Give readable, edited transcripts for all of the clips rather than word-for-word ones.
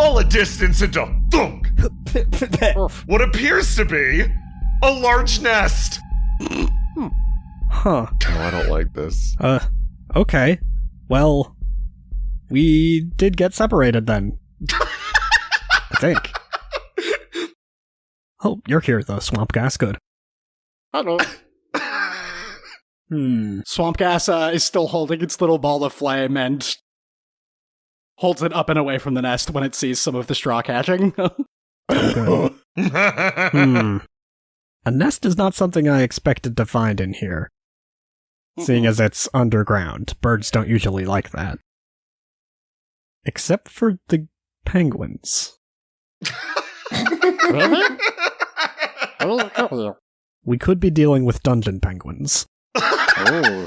fall a distance into thunk, what appears to be a large nest. Huh. Oh, I don't like this. Okay. Well, we did get separated then. I think. Oh, you're here though, Swamp Gas. Good. Hello. Swamp Gas is still holding its little ball of flame and holds it up and away from the nest when it sees some of the straw catching. A nest is not something I expected to find in here. Seeing as it's underground, birds don't usually like that. Except for the penguins. Really? We could be dealing with dungeon penguins. Oh.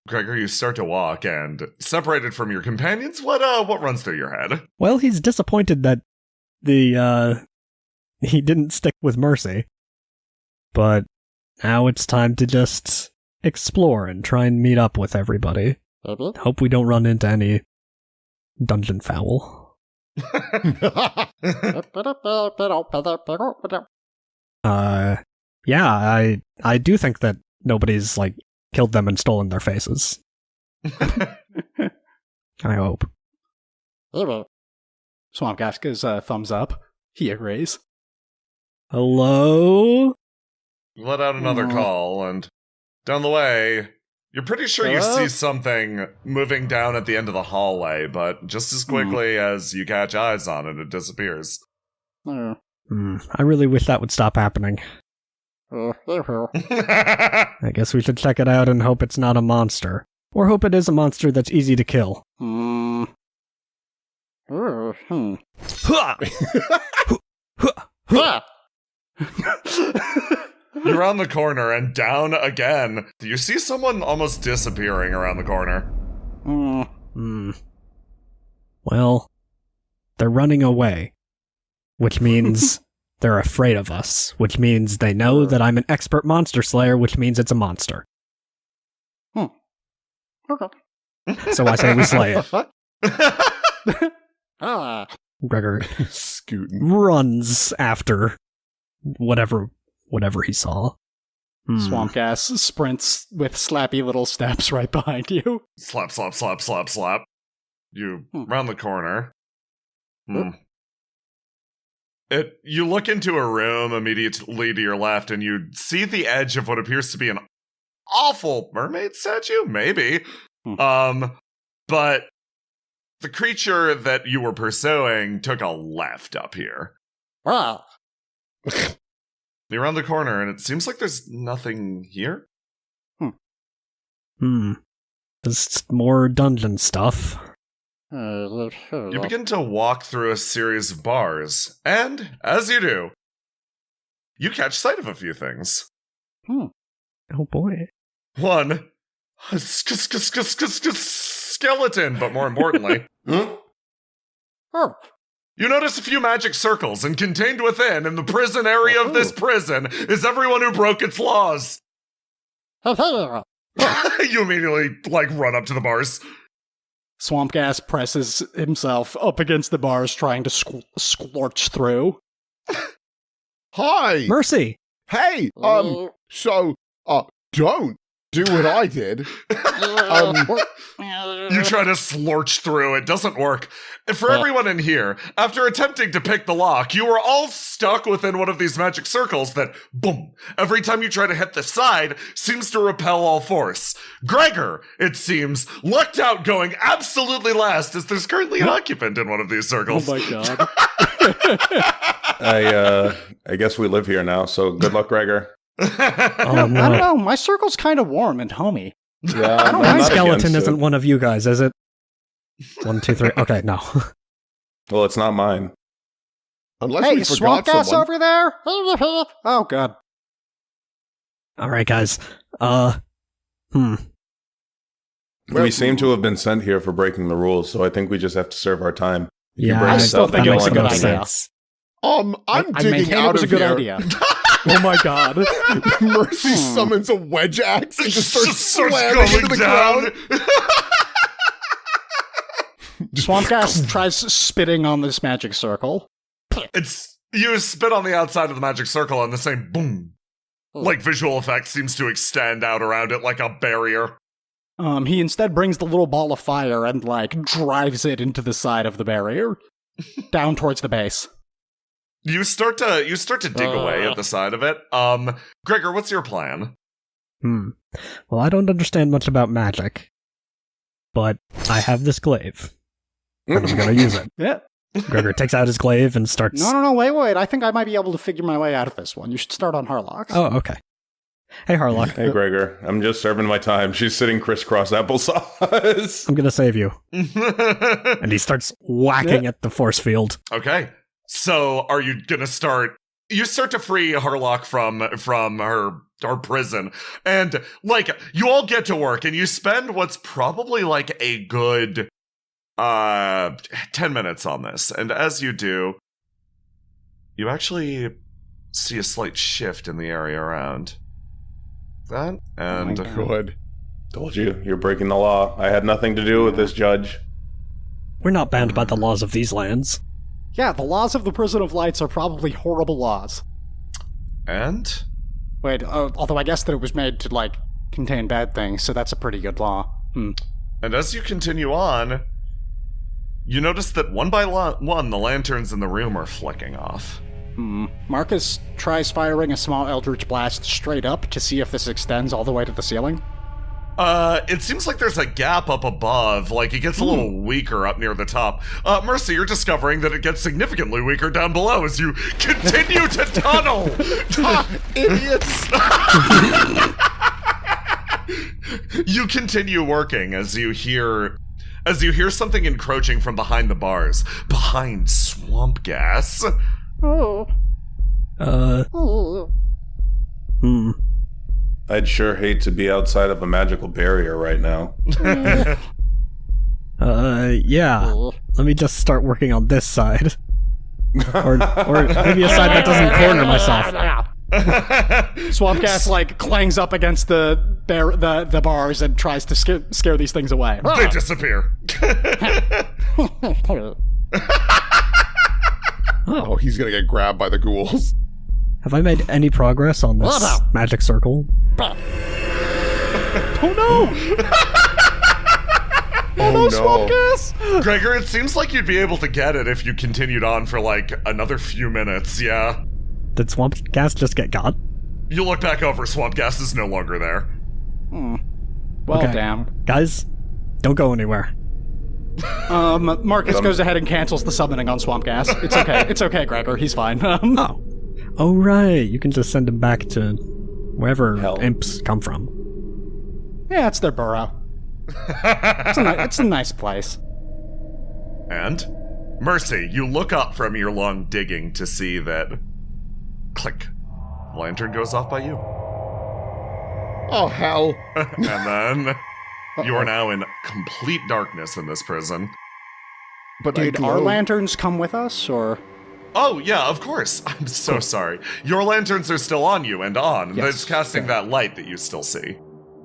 Gregor, you start to walk, and separated from your companions, what runs through your head? Well, he's disappointed that he didn't stick with Mercy. But now it's time to just explore and try and meet up with everybody. Hope we don't run into any dungeon fowl. Yeah, I do think that nobody's, killed them and stolen their faces. I hope. Swamp Gas gives a thumbs up. He agrees. Hello? Let out another call, and down the way, you're pretty sure you see something moving down at the end of the hallway, but just as quickly as you catch eyes on it, it disappears. I really wish that would stop happening. I guess we should check it out and hope it's not a monster. Or hope it is a monster that's easy to kill. You're around the corner and down again. You see someone almost disappearing around the corner. Well, they're running away. Which means they're afraid of us. Which means they know that I'm an expert monster slayer, which means it's a monster. Okay. So I say we slay it. Gregor Scooting. runs after whatever he saw. Swamp Gas sprints with slappy little steps right behind you. Slap, slap, slap, slap, slap. You round the corner. You look into a room immediately to your left, and you see the edge of what appears to be an awful mermaid statue? Maybe. But the creature that you were pursuing took a left up here. Wow. You're around the corner, and it seems like there's nothing here. Just more dungeon stuff. You begin to walk through a series of bars, and, as you do, you catch sight of a few things. Oh boy. One, a skeleton, but more importantly, you notice a few magic circles, and contained within, in the prison area of this prison, is everyone who broke its laws. You immediately, run up to the bars. Swamp Gas presses himself up against the bars, trying to scorch through. Hi! Mercy! Hey! Don't do what I did. You try to slorch through, it doesn't work. For everyone in here, after attempting to pick the lock, you are all stuck within one of these magic circles that, boom, every time you try to hit the side, seems to repel all force. Gregor, it seems, lucked out going absolutely last, as there's currently an occupant in one of these circles. Oh my god. I guess we live here now, so good luck, Gregor. Oh, no. I don't know, my circle's kind of warm and homey. Yeah, My skeleton isn't one of you guys, is it? 1, 2, 3. Okay, no. Well, it's not mine. Unless we Swamp forgot Gas someone. over there? Oh god. Alright, guys. We seem to have been sent here for breaking the rules, so I think we just have to serve our time. Yeah, burn I us still up, think then it was you'll a good have idea. sense. I'm I digging maintain out it was a of good here. idea. Oh my god. Mercy summons a wedge axe and just starts Starts slamming into going the down. ground. Swamp Gas tries spitting on this magic circle. You spit on the outside of the magic circle and the same boom, like visual effect seems to extend out around it like a barrier. He instead brings the little ball of fire and, like, drives it into the side of the barrier, down towards the base. You start to dig away at the side of it. Gregor, what's your plan? Well, I don't understand much about magic, but I have this glaive, and I'm gonna use it. Yeah. Gregor takes out his glaive and starts... No, wait. I think I might be able to figure my way out of this one. You should start on Harlock's. Oh, okay. Hey, Harlock. Hey, Gregor. I'm just serving my time. She's sitting crisscross applesauce. I'm gonna save you. And he starts whacking at the force field. Okay. So, are you gonna start... You start to free Harlock from her prison. And, like, you all get to work, and you spend what's probably, like, a good... 10 minutes on this. And as you do, you actually see a slight shift in the area around that. And Good. Told you, you're breaking the law. I had nothing to do with this, Judge. We're not bound by the laws of these lands. Yeah, the laws of the Prison of Lights are probably horrible laws. And? Wait, although I guess that it was made to, like, contain bad things, so that's a pretty good law. And as you continue on, you notice that one by one, the lanterns in the room are flicking off. Marcus tries firing a small Eldritch Blast straight up to see if this extends all the way to the ceiling. It seems like there's a gap up above, like it gets a little weaker up near the top. Mercy, you're discovering that it gets significantly weaker down below as you continue to tunnel! Idiots! You continue working as you hear something encroaching from behind the bars, behind Swamp Gas. I'd sure hate to be outside of a magical barrier right now. Yeah. Let me just start working on this side. or maybe a side that doesn't corner myself. Swamp Gas, like, clangs up against the bars and tries to scare these things away. They disappear. Oh, he's gonna get grabbed by the ghouls. Have I made any progress on this magic circle? Oh no! Oh no, Swamp Gas! Gregor, it seems like you'd be able to get it if you continued on for like another few minutes, yeah? Did Swamp Gas just get got? You look back over, Swamp Gas is no longer there. Well, Okay. damn. Guys, don't go anywhere. Marcus goes ahead and cancels the summoning on Swamp Gas. It's okay. It's okay, Gregor. He's fine. Oh, right. You can just send him back to wherever Hell. imps come from. Yeah, it's their burrow. It's a nice place. And? Mercy, you look up from your long digging to see that... Click. Lantern goes off by you. Oh, hell. And then... You are now in complete darkness in this prison. But Did our lanterns come with us, or...? Oh, yeah, of course. I'm so sorry. Your lanterns are still on you and on, and Yes. it's casting that light that you still see.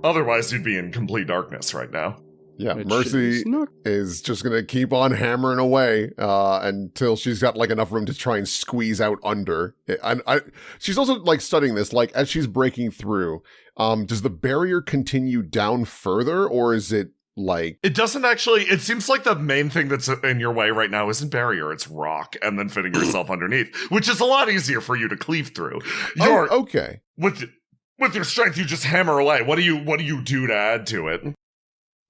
Otherwise, you'd be in complete darkness right now. Yeah, Which Mercy is not- is just gonna keep on hammering away until she's got like enough room to try and squeeze out under. She's also like studying this, like as she's breaking through. Does the barrier continue down further, or is it like? It doesn't actually, it seems like the main thing that's in your way right now isn't barrier, it's rock, and then fitting yourself underneath, which is a lot easier for you to cleave through. Oh, okay. With your strength, you just hammer away. What do you do to add to it?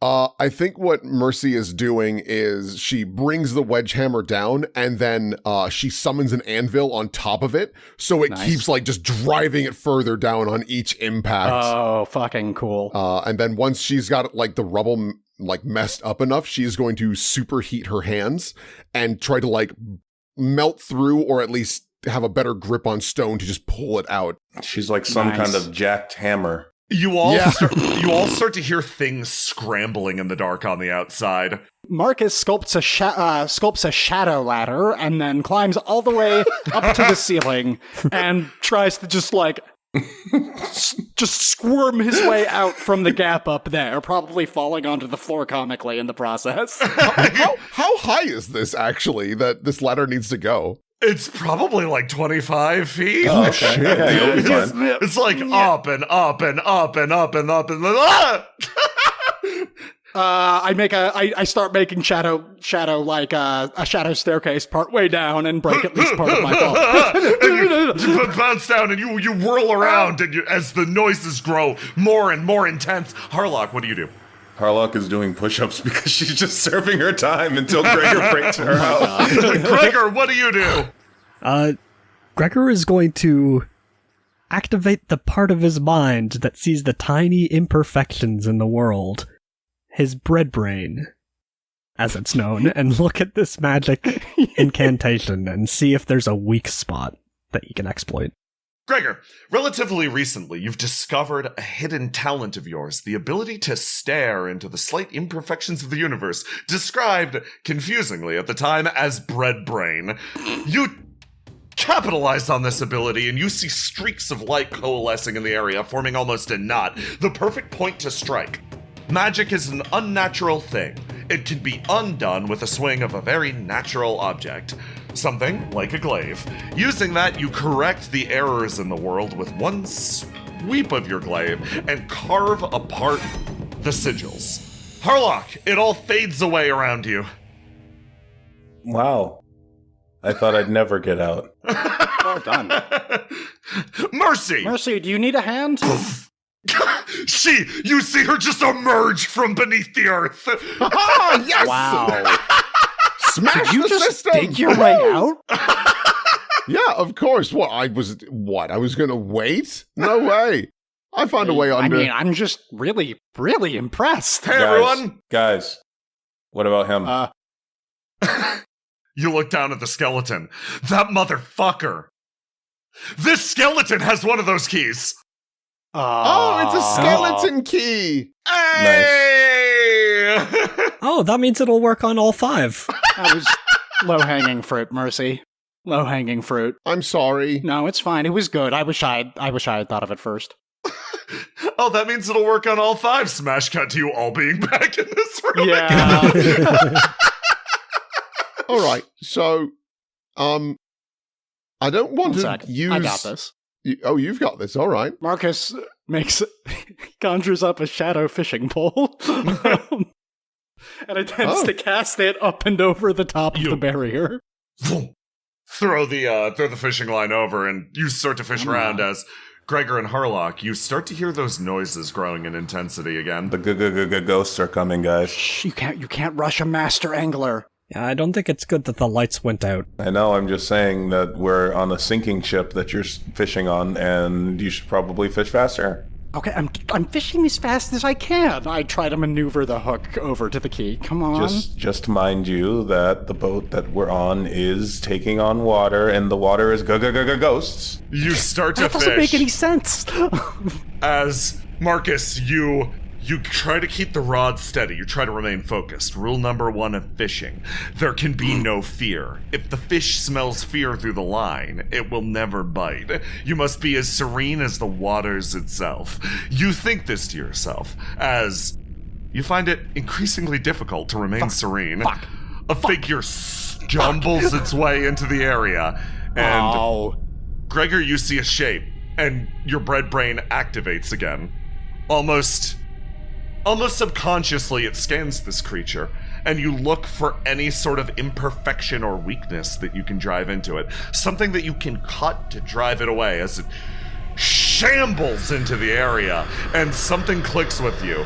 I think what Mercy is doing is she brings the wedge hammer down and then she summons an anvil on top of it, so it Nice. keeps like just driving it further down on each impact. Oh, fucking cool. And then once she's got like the rubble like messed up enough, she's going to superheat her hands and try to like melt through or at least have a better grip on stone to just pull it out. She's like some Nice. kind of jacked hammer. You all Yeah. start to hear things scrambling in the dark on the outside. Marcus sculpts a shadow ladder and then climbs all the way up to the ceiling and tries to just like just squirm his way out from the gap up there, probably falling onto the floor comically in the process. How high is this, actually, that this ladder needs to go? It's probably like 25 feet. Oh, okay. Yeah, you'll be fine. It's like up and up and up and up and up and ah! I start making shadow like a shadow staircase part way down and break at least part of my fall. And you bounce down and you whirl around and as the noises grow more and more intense. Harlock, what do you do? Harlock is doing push-ups because she's just serving her time until Gregor breaks her out. Gregor, what do you do? Gregor is going to activate the part of his mind that sees the tiny imperfections in the world, his bread brain, as it's known, and look at this magic incantation and see if there's a weak spot that he can exploit. Gregor, relatively recently, you've discovered a hidden talent of yours, the ability to stare into the slight imperfections of the universe, described, confusingly at the time, as bread brain. You capitalize on this ability, and you see streaks of light coalescing in the area, forming almost a knot, the perfect point to strike. Magic is an unnatural thing. It can be undone with a swing of a very natural object. Something like a glaive. Using that, you correct the errors in the world with one sweep of your glaive and carve apart the sigils. Harlock, it all fades away around you. Wow. I thought I'd never get out. Well done. Mercy! Mercy, do you need a hand? You see her just emerge from beneath the earth. Ah, yes! Wow. Smash Did you the just system! dig your way out? Yeah, of course. I was going to wait? No way. I found a way under. I mean, I'm just really, really impressed. Hey, everyone! Guys, what about him? You look down at the skeleton. That motherfucker. This skeleton has one of those keys. Oh, it's a skeleton key. Hey! Oh, that means it'll work on all 5. That was low-hanging fruit, Mercy. Low-hanging fruit. I'm sorry. No, it's fine. It was good. I wish I had thought of it first. Oh, that means it'll work on all 5. Smash cut to you all being back in this room. Yeah. All right. So, I don't want One to sec. use. I got this. You've got this. All right. Marcus conjures up a shadow fishing pole. And attempts to cast it up and over the top of the barrier. Throw the fishing line over, and you start to fish around as Gregor and Harlock, you start to hear those noises growing in intensity again. The ghosts are coming, guys. Shh, you can't rush a master angler. Yeah, I don't think it's good that the lights went out. I know, I'm just saying that we're on a sinking ship that you're fishing on, and you should probably fish faster. Okay, I'm fishing as fast as I can. I try to maneuver the hook over to the key. Come on. Just mind you that the boat that we're on is taking on water, and the water is ghosts. You start to that fish. Doesn't make any sense. As Marcus, you try to keep the rod steady. You try to remain focused. Rule number 1 of fishing. There can be no fear. If the fish smells fear through the line, it will never bite. You must be as serene as the waters itself. You think this to yourself, as you find it increasingly difficult to remain serene. A figure stumbles its way into the area, and Gregor, you see a shape, and your bread brain activates again. Almost subconsciously, it scans this creature, and you look for any sort of imperfection or weakness that you can drive into it. Something that you can cut to drive it away as it shambles into the area, and something clicks with you.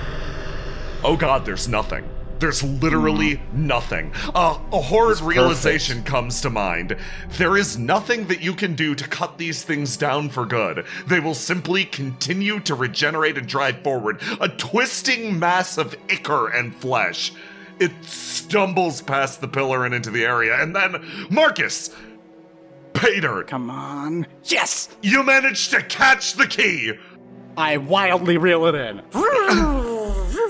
Oh god, there's nothing. There's literally nothing. A horrid realization comes to mind. There is nothing that you can do to cut these things down for good. They will simply continue to regenerate and drive forward, a twisting mass of ichor and flesh. It stumbles past the pillar and into the area, and then, Marcus! Pay dirt! Come on. Yes! You managed to catch the key! I wildly reel it in.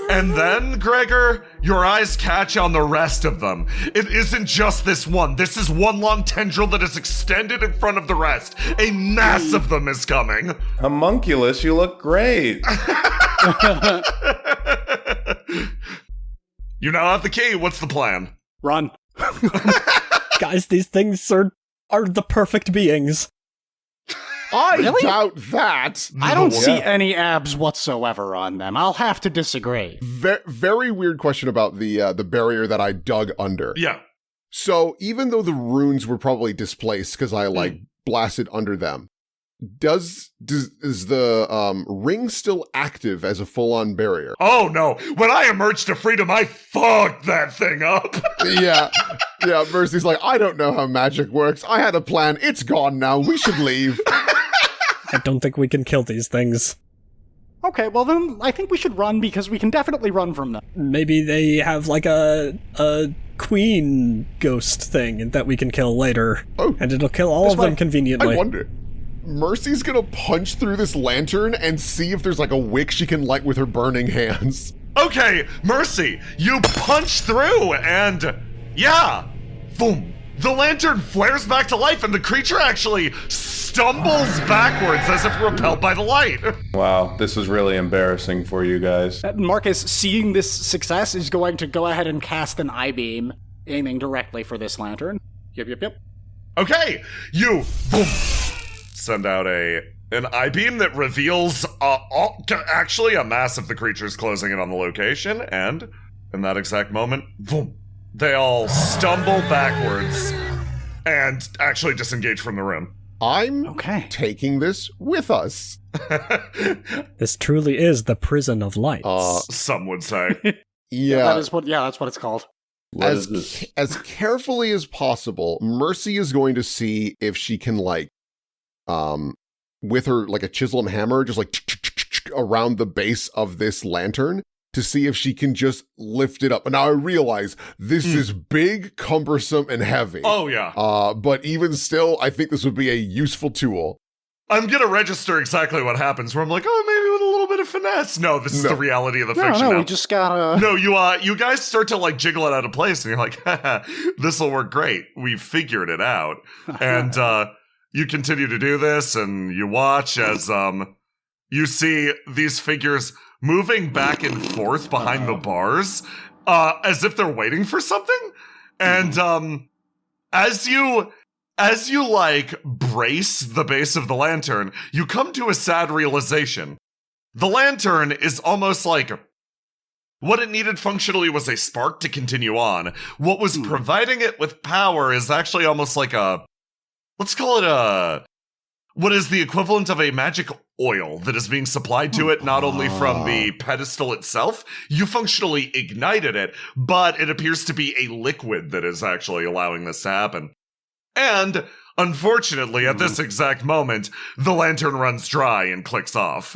And then, Gregor, your eyes catch on the rest of them. It isn't just this one. This is one long tendril that is extended in front of the rest. A mass of them is coming. Homunculus, you look great. You now have the key. What's the plan? Run. Guys, these things are the perfect beings. I Really? doubt that. I don't Yeah. see any abs whatsoever on them. I'll have to disagree. Very weird question about the barrier that I dug under. Yeah. So even though the runes were probably displaced because I blasted under them, is the ring still active as a full-on barrier? Oh no. When I emerged to freedom, I fucked that thing up. Yeah. Mercy's like, I don't know how magic works. I had a plan. It's gone now. We should leave. I don't think we can kill these things. Okay, well then I think we should run because we can definitely run from them. Maybe they have like a queen ghost thing that we can kill later. Oh. And it'll kill all This of them way. conveniently. I wonder. Mercy's gonna punch through this lantern and see if there's like a wick she can light with her burning hands. Okay, Mercy, you punch through and yeah, boom. The lantern flares back to life and the creature actually stumbles backwards as if repelled by the light. Wow, this is really embarrassing for you guys. Marcus, seeing this success, is going to go ahead and cast an eye beam, aiming directly for this lantern. Yep. Okay, you boom, send out an eye beam that reveals actually a mass of the creatures closing in on the location, and in that exact moment, boom, they all stumble backwards and actually disengage from the room. I'm Okay. taking this with us. This truly is the prison of lights. Some would say. Yeah. That's what it's called. What is this? As carefully as possible, Mercy is going to see if she can with her like a chisel and hammer, just like around the base of this lantern to see if she can just lift it up. And now I realize this is big, cumbersome, and heavy. Oh yeah. But even still, I think this would be a useful tool. I'm gonna register exactly what happens where I'm like, oh, maybe with a little bit of finesse. No, this is the reality of the fiction No, now. we just gotta... No, you guys start to like jiggle it out of place and you're like, this will work great. We've figured it out. And you continue to do this and you watch as you see these figures moving back and forth behind the bars as if they're waiting for something. And as you like brace the base of the lantern, you come to a sad realization. The lantern is almost like what it needed functionally was a spark to continue on. What was providing it with power is actually almost like let's call it what is the equivalent of a magic oil that is being supplied to it, not only from the pedestal itself. You functionally ignited it, but it appears to be a liquid that is actually allowing this to happen. And unfortunately, at this exact moment, the lantern runs dry and clicks off.